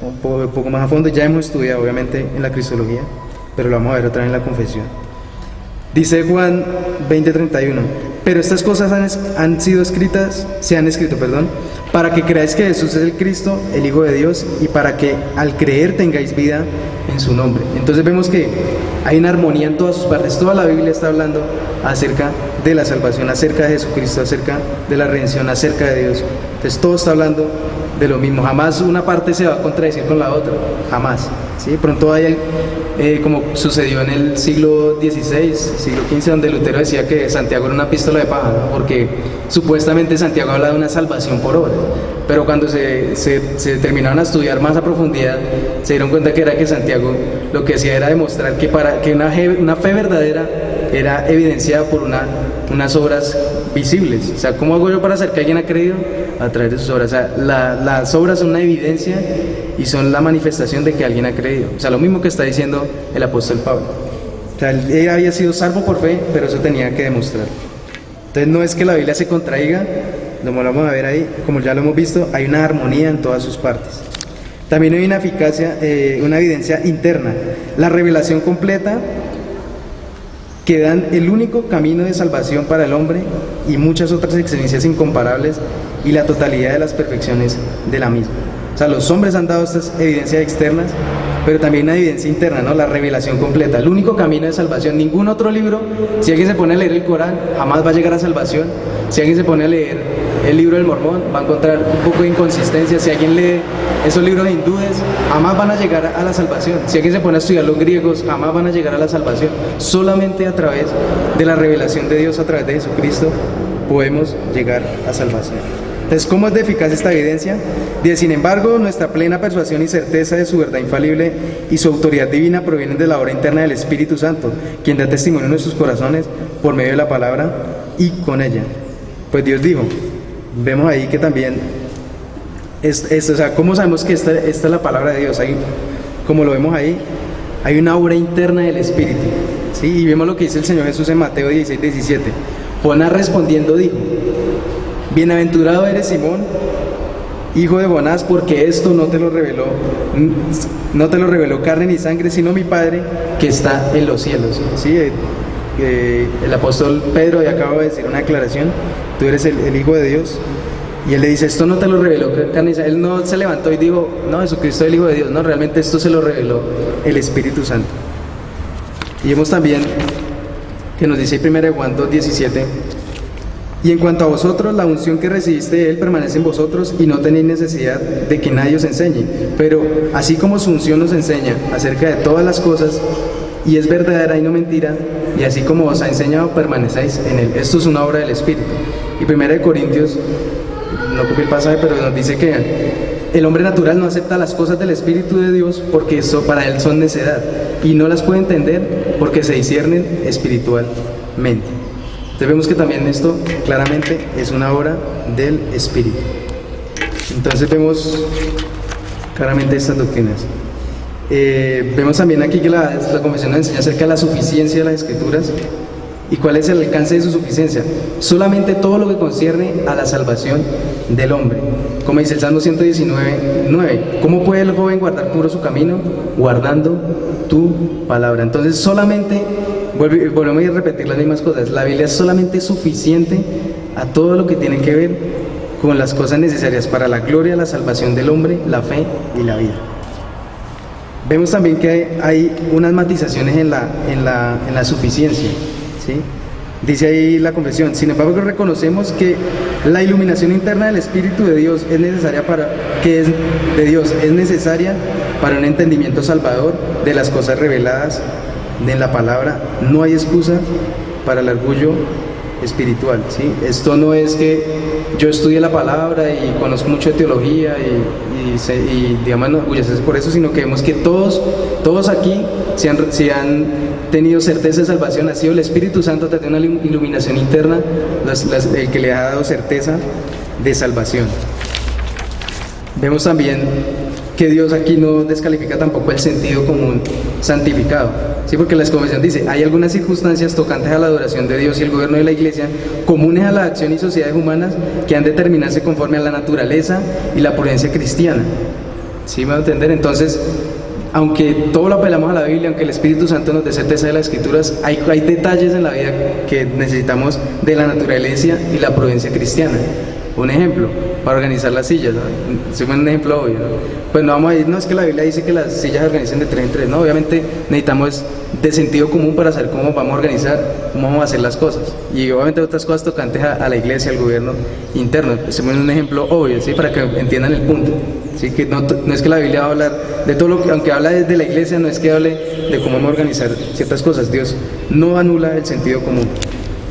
Speaker 1: un poco más a fondo. Ya hemos estudiado obviamente en la cristología, pero lo vamos a ver otra vez en la confesión. Dice Juan 20:31: pero estas cosas se han escrito, para que creáis que Jesús es el Cristo, el Hijo de Dios, y para que al creer tengáis vida en su nombre. Entonces vemos que hay una armonía en todas sus partes. Toda la Biblia está hablando acerca de la salvación, acerca de Jesucristo, acerca de la redención, acerca de Dios. Entonces todo está hablando de lo mismo. Jamás una parte se va a contradecir con la otra, jamás, ¿sí? Pronto hay, como sucedió en el siglo XVI, siglo XV, donde Lutero decía que Santiago era una pistola de paja, ¿no? Porque supuestamente Santiago habla de una salvación por obra, pero cuando se terminaron a estudiar más a profundidad, se dieron cuenta que era que Santiago lo que hacía era demostrar que una fe verdadera era evidenciada por unas obras visibles. O sea, ¿cómo hago yo para saber que alguien ha creído? A través de sus obras. O sea, las obras son una evidencia y son la manifestación de que alguien ha creído. O sea, lo mismo que está diciendo el apóstol Pablo. O sea, él había sido salvo por fe, pero eso tenía que demostrar. Entonces no es que la Biblia se contraiga, como lo vamos a ver ahí, como ya lo hemos visto, hay una armonía en todas sus partes. También hay una eficacia, una evidencia interna, la revelación completa que dan el único camino de salvación para el hombre y muchas otras excelencias incomparables y la totalidad de las perfecciones de la misma. O sea, los hombres han dado estas evidencias externas, pero también una evidencia interna, ¿no? La revelación completa, el único camino de salvación. Ningún otro libro, si alguien se pone a leer el Corán, jamás va a llegar a salvación. Si alguien se pone a leer el libro del Mormón, va a encontrar un poco de inconsistencia. Si alguien lee esos libros hindúes, jamás van a llegar a la salvación. Si alguien se pone a estudiar los griegos, jamás van a llegar a la salvación. Solamente a través de la revelación de Dios, a través de Jesucristo, podemos llegar a salvación. Entonces, ¿cómo es de eficaz esta evidencia? Dice, sin embargo, nuestra plena persuasión y certeza de su verdad infalible y su autoridad divina provienen de la obra interna del Espíritu Santo, quien da testimonio en nuestros corazones por medio de la palabra y con ella. Pues Dios dijo, vemos ahí que también, o sea, ¿cómo sabemos que esta es la palabra de Dios? Ahí, como lo vemos ahí, hay una obra interna del Espíritu, ¿sí? Y vemos lo que dice el Señor Jesús en Mateo 16, 17. Jonás respondiendo dijo, bienaventurado eres Simón, hijo de Jonás, porque esto no te lo reveló carne ni sangre, sino mi Padre que está en los cielos. ¿Sí? El apóstol Pedro ya acaba de decir una aclaración, tú eres el Hijo de Dios, y él le dice, esto no te lo reveló carne y sangre. Él no se levantó y dijo, no, Jesucristo es el Hijo de Dios, no, realmente esto se lo reveló el Espíritu Santo. Y vemos también que nos dice 1 Juan 2:17, y en cuanto a vosotros, la unción que recibiste de Él permanece en vosotros y no tenéis necesidad de que nadie os enseñe. Pero así como su unción nos enseña acerca de todas las cosas, y es verdadera y no mentira, y así como os ha enseñado, permanecéis en Él. Esto es una obra del Espíritu. Y 1 Corintios, no copié el pasaje, pero nos dice que el hombre natural no acepta las cosas del Espíritu de Dios porque eso para él son necedad, y no las puede entender porque se disciernen espiritualmente. Entonces vemos que también esto claramente es una obra del Espíritu. Entonces vemos claramente estas doctrinas. Vemos también aquí que la Confesión nos enseña acerca de la suficiencia de las Escrituras. ¿Y cuál es el alcance de su suficiencia? Solamente todo lo que concierne a la salvación del hombre. Como dice el Salmo 119:9, ¿cómo puede el joven guardar puro su camino? Guardando tu palabra. Entonces solamente, volvemos a repetir las mismas cosas, la Biblia es solamente suficiente a todo lo que tiene que ver con las cosas necesarias para la gloria, la salvación del hombre, la fe y la vida. Vemos también que hay unas matizaciones en la suficiencia, ¿sí? Dice ahí la Confesión, sin embargo reconocemos que la iluminación interna del Espíritu de Dios es necesaria es necesaria para un entendimiento salvador de las cosas reveladas en la palabra. No hay excusa para el orgullo espiritual, ¿sí? Esto no es que yo estudie la palabra y conozco mucho de teología y digamos enorgullecerse por eso, sino que vemos que todos aquí si han tenido certeza de salvación, ha sido el Espíritu Santo, desde una iluminación interna, el que le ha dado certeza de salvación. Vemos también que Dios aquí no descalifica tampoco el sentido común santificado, ¿sí? Porque la Confesión dice, hay algunas circunstancias tocantes a la adoración de Dios y el gobierno de la Iglesia, comunes a la acción y sociedades humanas, que han de determinarse conforme a la naturaleza y la prudencia cristiana. ¿Sí me va a entender? Entonces, aunque todo lo apelamos a la Biblia, aunque el Espíritu Santo nos dé certeza de las Escrituras, hay detalles en la vida que necesitamos de la naturaleza y la prudencia cristiana. Un ejemplo, para organizar las sillas, ¿no? Es un ejemplo obvio, ¿no? Pues no vamos a ir, no es que la Biblia dice que las sillas se organicen de 3 en 3, no, obviamente necesitamos de sentido común para saber cómo vamos a organizar, cómo vamos a hacer las cosas, y obviamente otras cosas tocantes a la iglesia, al gobierno interno. Es un ejemplo obvio, ¿sí? Para que entiendan el punto, ¿sí? Que no es que la Biblia va a hablar de todo lo que, aunque habla de la iglesia, no es que hable de cómo vamos a organizar ciertas cosas. Dios no anula el sentido común.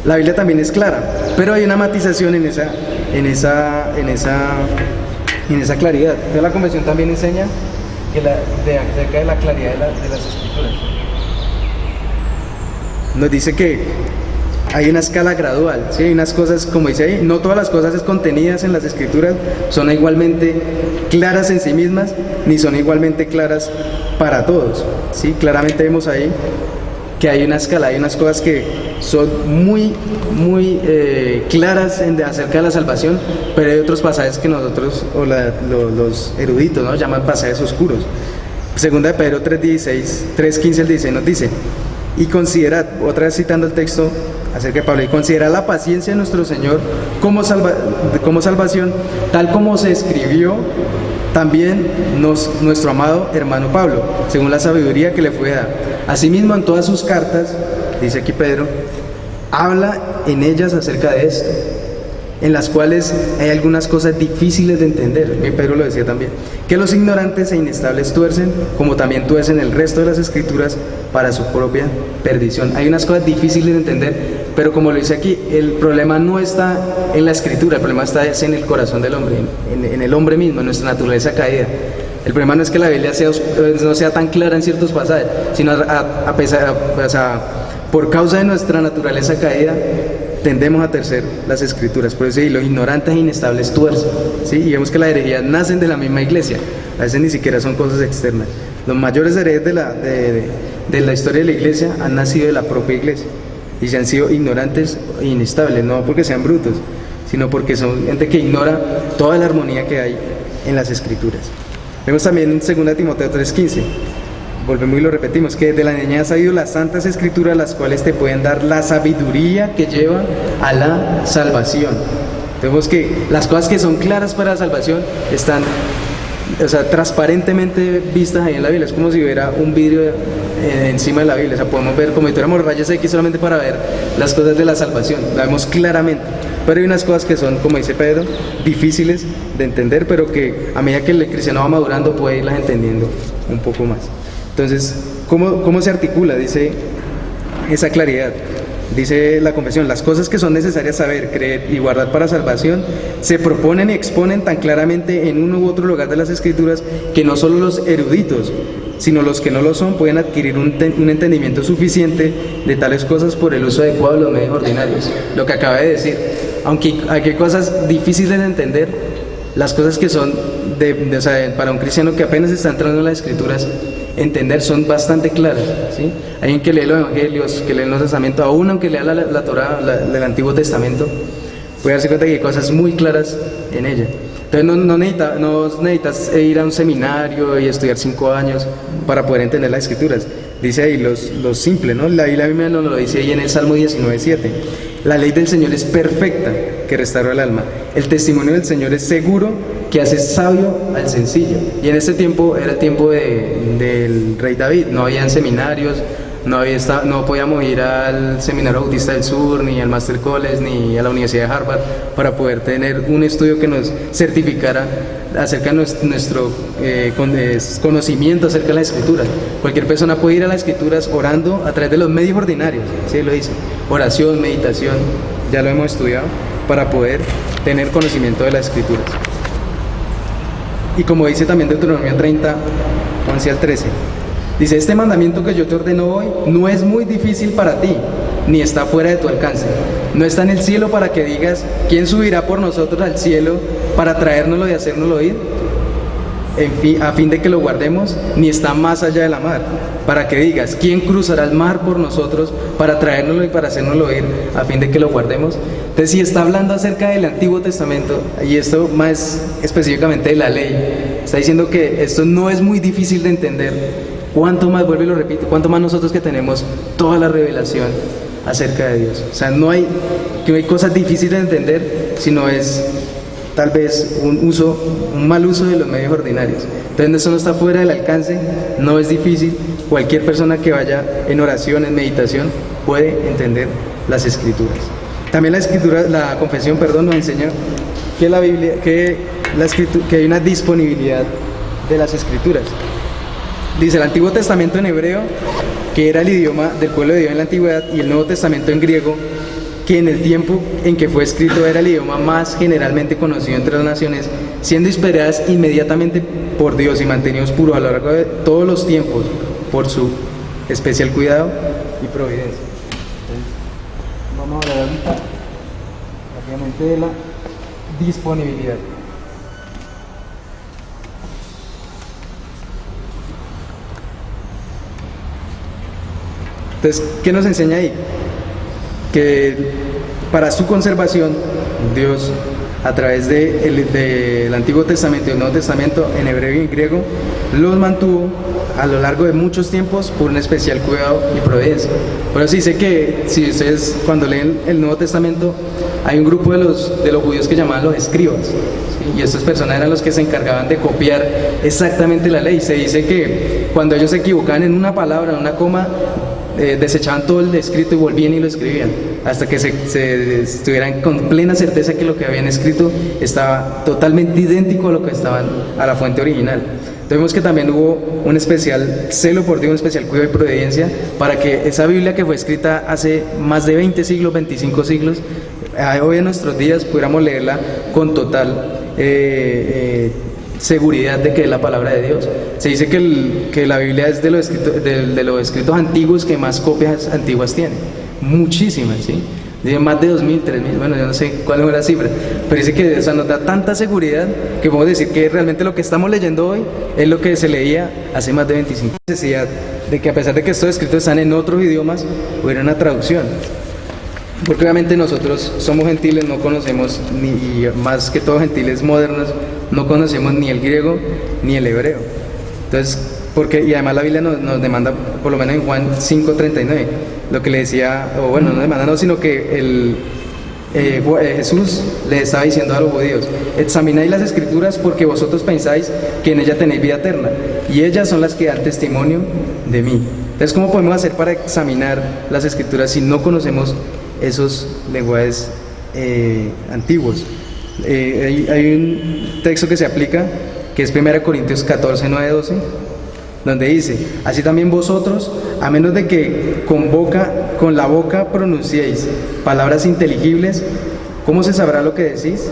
Speaker 1: La Biblia también es clara, pero hay una matización en esa claridad. Entonces la Confesión también enseña que acerca de la claridad de las Escrituras. Nos dice que hay una escala gradual, ¿sí? Hay unas cosas, como dice ahí, no todas las cosas contenidas en las Escrituras son igualmente claras en sí mismas, ni son igualmente claras para todos, ¿sí? Claramente vemos ahí que hay una escala, hay unas cosas que son muy claras acerca de la salvación, pero hay otros pasajes que nosotros, los eruditos, ¿no?, llaman pasajes oscuros. Segunda de Pedro 3:15 al 16 nos dice: y considerad, otra vez citando el texto acerca de Pablo, y considerad la paciencia de nuestro Señor como salvación, tal como se escribió también nuestro amado hermano Pablo, según la sabiduría que le fue dada. Asimismo, en todas sus cartas, dice aquí Pedro, habla en ellas acerca de esto, en las cuales hay algunas cosas difíciles de entender, y Pedro lo decía también, que los ignorantes e inestables tuercen, como también tuercen el resto de las escrituras para su propia perdición. Hay unas cosas difíciles de entender, pero como lo dice aquí, el problema no está en la escritura, el problema está en el corazón del hombre, en el hombre mismo, en nuestra naturaleza caída. El problema no es que la Biblia no sea tan clara en ciertos pasajes, sino por causa de nuestra naturaleza caída, tendemos a torcer las escrituras. Por eso, y los ignorantes e inestables tuercen, ¿sí? Y vemos que las herejías nacen de la misma iglesia, a veces ni siquiera son cosas externas. Los mayores herejes de la historia de la iglesia han nacido de la propia iglesia, y se han sido ignorantes e inestables, no porque sean brutos, sino porque son gente que ignora toda la armonía que hay en las escrituras. Vemos también en 2 Timoteo 3:15, volvemos y lo repetimos, que desde la niñez ha habido las santas escrituras, las cuales te pueden dar la sabiduría que lleva a la salvación. Vemos que las cosas que son claras para la salvación están, transparentemente vistas ahí en la Biblia. Es como si hubiera un vidrio encima de la Biblia, podemos ver como si tuviéramos rayos X solamente para ver las cosas de la salvación, la vemos claramente. Pero hay unas cosas que son, como dice Pedro, difíciles de entender, pero que a medida que el cristiano va madurando puede irlas entendiendo un poco más. Entonces, ¿cómo se articula? Dice esa claridad. Dice la confesión: las cosas que son necesarias saber, creer y guardar para salvación se proponen y exponen tan claramente en uno u otro lugar de las Escrituras que no solo los eruditos, sino los que no lo son, pueden adquirir un entendimiento suficiente de tales cosas por el uso adecuado de los medios ordinarios. Lo que acabé de decir, aunque hay cosas difíciles de entender, las cosas que son para un cristiano que apenas está entrando en las Escrituras, entender son bastante claras, ¿sí? Alguien que lee los Evangelios, que lee el Nuevo Testamento, aún aunque lea la Torá del Antiguo Testamento, puede darse cuenta que hay cosas muy claras en ella. Entonces no necesitas ir a un seminario y estudiar 5 años para poder entender las Escrituras. Dice ahí lo simple, ¿no? La Biblia misma lo dice ahí en el Salmo 19:7. La ley del Señor es perfecta, que restaura el alma. El testimonio del Señor es seguro, que hace sabio al sencillo. Y en este tiempo era el tiempo del rey David. No habían seminarios, no podíamos ir al Seminario Bautista del Sur, ni al Master College, ni a la Universidad de Harvard para poder tener un estudio que nos certificara acerca de nuestro conocimiento acerca de las Escrituras. Cualquier persona puede ir a las Escrituras orando a través de los medios ordinarios, ¿sí? Lo dice: oración, meditación, ya lo hemos estudiado, para poder tener conocimiento de las Escrituras. Y como dice también Deuteronomio 30, 11 al 13, dice: este mandamiento que yo te ordeno hoy no es muy difícil para ti, ni está fuera de tu alcance. No está en el cielo para que digas: ¿quién subirá por nosotros al cielo para traérnoslo y hacérnoslo oír? A fin de que lo guardemos, ni está más allá de la mar, para que digas: ¿quién cruzará el mar por nosotros para traérnoslo y para hacérnoslo oír? A fin de que lo guardemos. Entonces, si está hablando acerca del Antiguo Testamento, y esto más específicamente de la ley, está diciendo que esto no es muy difícil de entender. Cuánto más, vuelvo y lo repito, cuánto más nosotros que tenemos toda la revelación acerca de Dios. O sea, no hay cosas difíciles de entender, sino es tal vez un mal uso de los medios ordinarios. Entonces eso no está fuera del alcance, no es difícil. Cualquier persona que vaya en oración, en meditación, puede entender las Escrituras. También la confesión, nos enseña que la Biblia, que hay una disponibilidad de las Escrituras. Dice el Antiguo Testamento en hebreo, que era el idioma del pueblo de Dios en la antigüedad, y el Nuevo Testamento en griego, que en el tiempo en que fue escrito era el idioma más generalmente conocido entre las naciones, siendo inspiradas inmediatamente por Dios y mantenidos puros a lo largo de todos los tiempos por su especial cuidado y providencia. Entonces, vamos a hablar ahorita rápidamente de la disponibilidad. Entonces, ¿qué nos enseña ahí? Que para su conservación, Dios, a través del Antiguo Testamento y el Nuevo Testamento, en hebreo y en griego, los mantuvo a lo largo de muchos tiempos por un especial cuidado y providencia. Por eso dice que, si ustedes cuando leen el Nuevo Testamento, hay un grupo de los judíos que llamaban los escribas, ¿sí? Y estas personas eran los que se encargaban de copiar exactamente la ley. Se dice que cuando ellos se equivocaban en una palabra, en una coma, desechaban todo el escrito y volvían y lo escribían hasta que se estuvieran con plena certeza que lo que habían escrito estaba totalmente idéntico a lo que estaban a la fuente original. Entonces vemos que también hubo un especial celo por Dios, un especial cuidado y providencia para que esa Biblia que fue escrita hace más de 20 siglos, 25 siglos, hoy en nuestros días pudiéramos leerla con total seguridad de que es la palabra de Dios. Se dice que la Biblia es de los escritos antiguos que más copias antiguas tiene, muchísimas, ¿sí? Dice más de 2.000, 3.000, bueno, yo no sé cuál es la cifra, pero dice que nos da tanta seguridad que podemos decir que realmente lo que estamos leyendo hoy es lo que se leía hace más de 25 años. Necesidad de que, a pesar de que estos escritos están en otros idiomas, hubiera una traducción, porque obviamente nosotros somos gentiles, no conocemos, y más que todo gentiles modernos, no conocemos ni el griego ni el hebreo. Entonces, y además la Biblia nos demanda, por lo menos en Juan 5:39, lo que le decía, o bueno, no demanda, no, sino que Jesús le estaba diciendo a los judíos: examináis las escrituras porque vosotros pensáis que en ellas tenéis vida eterna, y ellas son las que dan testimonio de mí. Entonces, ¿cómo podemos hacer para examinar las escrituras si no conocemos esos lenguajes antiguos? Hay un texto que se aplica, que es 1 Corintios 14, 9, 12, donde dice: así también vosotros, a menos de que con la boca pronunciéis palabras inteligibles, ¿cómo se sabrá lo que decís?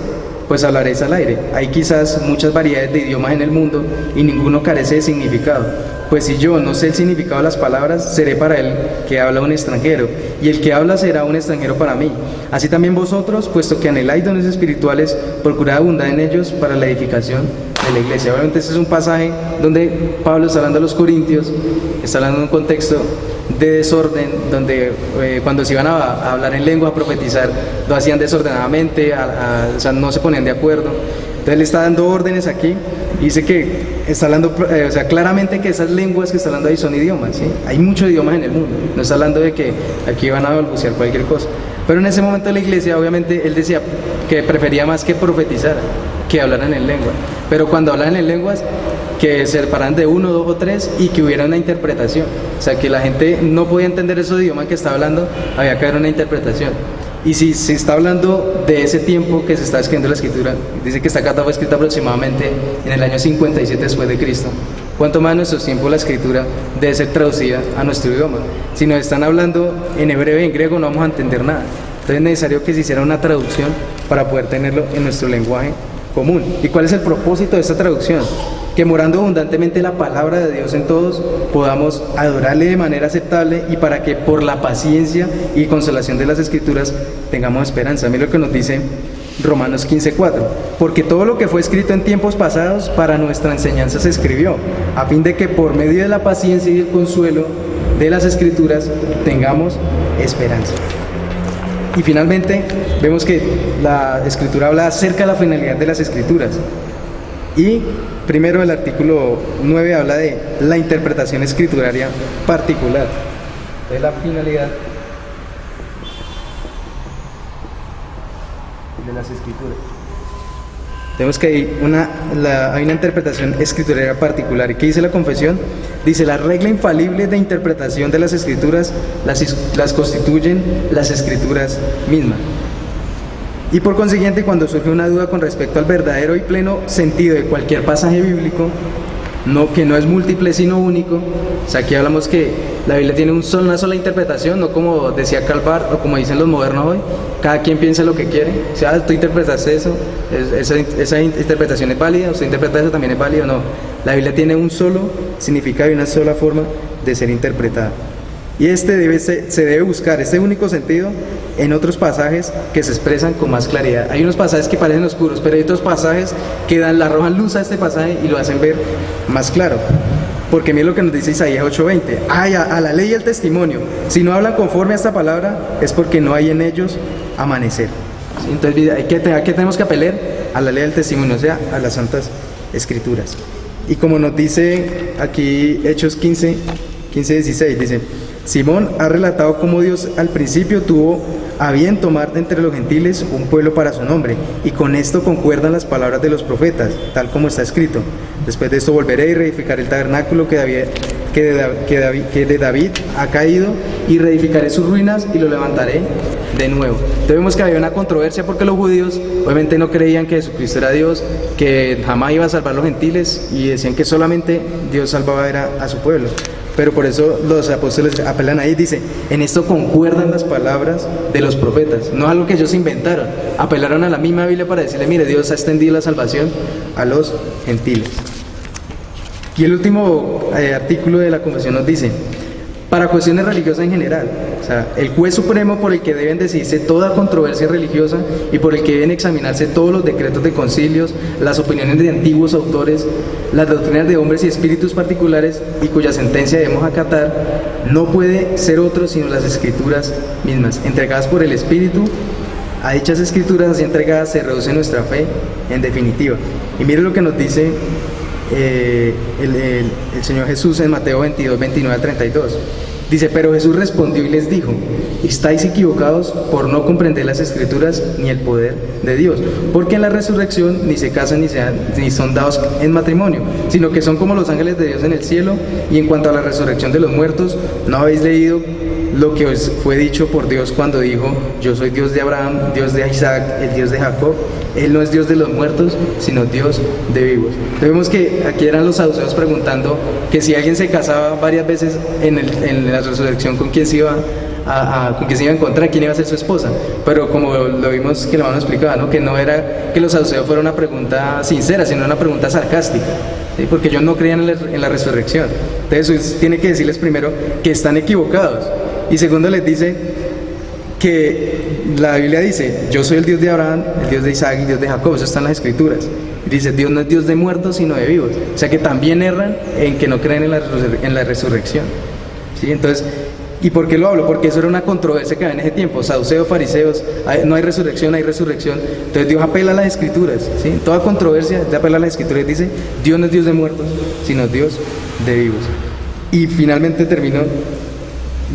Speaker 1: Pues hablaréis al aire. Hay quizás muchas variedades de idiomas en el mundo y ninguno carece de significado. Pues si yo no sé el significado de las palabras, seré para él que habla un extranjero, y el que habla será un extranjero para mí. Así también vosotros, puesto que anheláis dones espirituales, procurad abundar en ellos para la edificación de la iglesia. Obviamente este es un pasaje donde Pablo está hablando a los corintios, está hablando en un contexto de desorden, donde cuando se iban a hablar en lengua, a profetizar, lo hacían desordenadamente, o sea, no se ponían de acuerdo. Entonces le está dando órdenes aquí, y dice que está hablando, o sea, claramente que esas lenguas que está hablando ahí son idiomas, ¿sí? Hay muchos idiomas en el mundo, no está hablando de que aquí van a balbucear cualquier cosa. Pero en ese momento de la iglesia, obviamente, él decía que prefería más que profetizar, que hablaran en lengua. Pero cuando hablaban en lenguas, que se separaran de uno, dos o tres, y que hubiera una interpretación. O sea, que la gente no podía entender esos idiomas que está hablando, había que haber una interpretación. Y si se está hablando de ese tiempo que se está escribiendo la escritura, dice que esta carta fue escrita aproximadamente en el año 57 después de Cristo. ¿Cuánto más en nuestros tiempos la escritura debe ser traducida a nuestro idioma? Si nos están hablando en hebreo y en griego, no vamos a entender nada. Entonces es necesario que se hiciera una traducción para poder tenerlo en nuestro lenguaje común. ¿Y cuál es el propósito de esta traducción? Que morando abundantemente la palabra de Dios en todos, podamos adorarle de manera aceptable, y para que por la paciencia y consolación de las escrituras tengamos esperanza. Mira lo que nos dice Romanos 15:4: porque todo lo que fue escrito en tiempos pasados para nuestra enseñanza se escribió, a fin de que por medio de la paciencia y el consuelo de las escrituras tengamos esperanza. Y finalmente vemos que la escritura habla acerca de la finalidad de las escrituras. Y primero el artículo 9 habla de la interpretación escrituraria particular, de la finalidad de las escrituras. Tenemos que hay una interpretación escrituraria particular. ¿Y qué dice la confesión? Dice: la regla infalible de interpretación de las escrituras las constituyen las escrituras mismas. Y por consiguiente, cuando surge una duda con respecto al verdadero y pleno sentido de cualquier pasaje bíblico, que no es múltiple sino único, o sea, aquí hablamos que la Biblia tiene una sola interpretación, no como decía Karl Barth o como dicen los modernos hoy, cada quien piensa lo que quiere. O sea, tú interpretaste eso, esa interpretación es válida, usted interpreta eso, también es válido. No, la Biblia tiene un solo significado y una sola forma de ser interpretada. Y se debe buscar este único sentido en otros pasajes que se expresan con más claridad. Hay unos pasajes que parecen oscuros, pero hay otros pasajes que le arrojan luz a este pasaje y lo hacen ver más claro. porque mire lo que nos dice Isaías 8:20. Ay, a la ley y al testimonio. Si no hablan conforme a esta palabra, es porque no hay en ellos amanecer. ¿Sí? Entonces, ¿a qué tenemos que apelar? A la ley del testimonio, o sea, a las santas escrituras. Y como nos dice aquí Hechos 15:16, dice: Simón ha relatado cómo Dios al principio tuvo a bien tomar de entre los gentiles un pueblo para su nombre, y con esto concuerdan las palabras de los profetas, tal como está escrito: después de esto volveré y reedificaré el tabernáculo que de David ha caído, y reedificaré sus ruinas y lo levantaré de nuevo. Entonces vemos que había una controversia porque los judíos obviamente no creían que Jesucristo era Dios, que jamás iba a salvar a los gentiles, y decían que solamente Dios salvaba a su pueblo. Pero por eso los apóstoles apelan ahí, dice: en esto concuerdan las palabras de los profetas. No es algo que ellos inventaron, apelaron a la misma Biblia para decirle: mire, Dios ha extendido la salvación a los gentiles. Y el último artículo de la Confesión nos dice: para cuestiones religiosas en general, o sea, el juez supremo por el que deben decidirse toda controversia religiosa y por el que deben examinarse todos los decretos de concilios, las opiniones de antiguos autores, las doctrinas de hombres y espíritus particulares, y cuya sentencia debemos acatar, no puede ser otro sino las escrituras mismas, entregadas por el Espíritu. A dichas escrituras así entregadas se reduce nuestra fe en definitiva. Y mire lo que nos dice el Señor Jesús en Mateo 22, 29 al 32. Dice: pero Jesús respondió y les dijo: estáis equivocados por no comprender las escrituras ni el poder de Dios, porque en la resurrección ni se casan ni son dados en matrimonio, sino que son como los ángeles de Dios en el cielo. Y en cuanto a la resurrección de los muertos, ¿no habéis leído lo que os fue dicho por Dios cuando dijo: yo soy Dios de Abraham, Dios de Isaac, el Dios de Jacob? Él no es Dios de los muertos, sino Dios de vivos. Entonces vemos que aquí eran los saduceos preguntando que si alguien se casaba varias veces en la resurrección, ¿con quién se iba con quién se iba a encontrar? ¿Quién iba a ser su esposa? Pero como lo vimos que el hermano explicaba, ¿no? Que no era que los saduceos fuera una pregunta sincera, sino una pregunta sarcástica, ¿sí? Porque ellos no creían en la resurrección. Entonces Jesús tiene que decirles primero que están equivocados, y segundo les dice que la Biblia dice: yo soy el Dios de Abraham, el Dios de Isaac, el Dios de Jacob. Eso está en las escrituras. Dice: Dios no es Dios de muertos sino de vivos. O sea que también erran en que no creen en la resurrección, ¿sí? Entonces, ¿y por qué lo hablo? Porque eso era una controversia que había en ese tiempo. Saduceos, fariseos, no hay resurrección, hay resurrección. Entonces Dios apela a las escrituras, ¿sí? Toda controversia de apela a las escrituras y dice: Dios no es Dios de muertos sino Dios de vivos. Y finalmente termino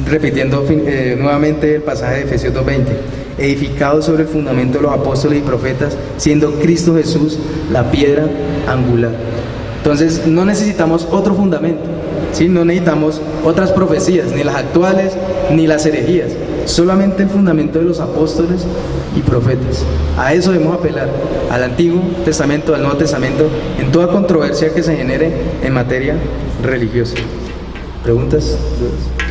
Speaker 1: repitiendo nuevamente el pasaje de Efesios 2:20: edificado sobre el fundamento de los apóstoles y profetas, siendo Cristo Jesús la piedra angular. Entonces no necesitamos otro fundamento, ¿sí? No necesitamos otras profecías, ni las actuales ni las herejías, solamente el fundamento de los apóstoles y profetas. A eso debemos apelar, al Antiguo Testamento, al Nuevo Testamento, en toda controversia que se genere en materia religiosa. ¿Preguntas? ¿Dudas?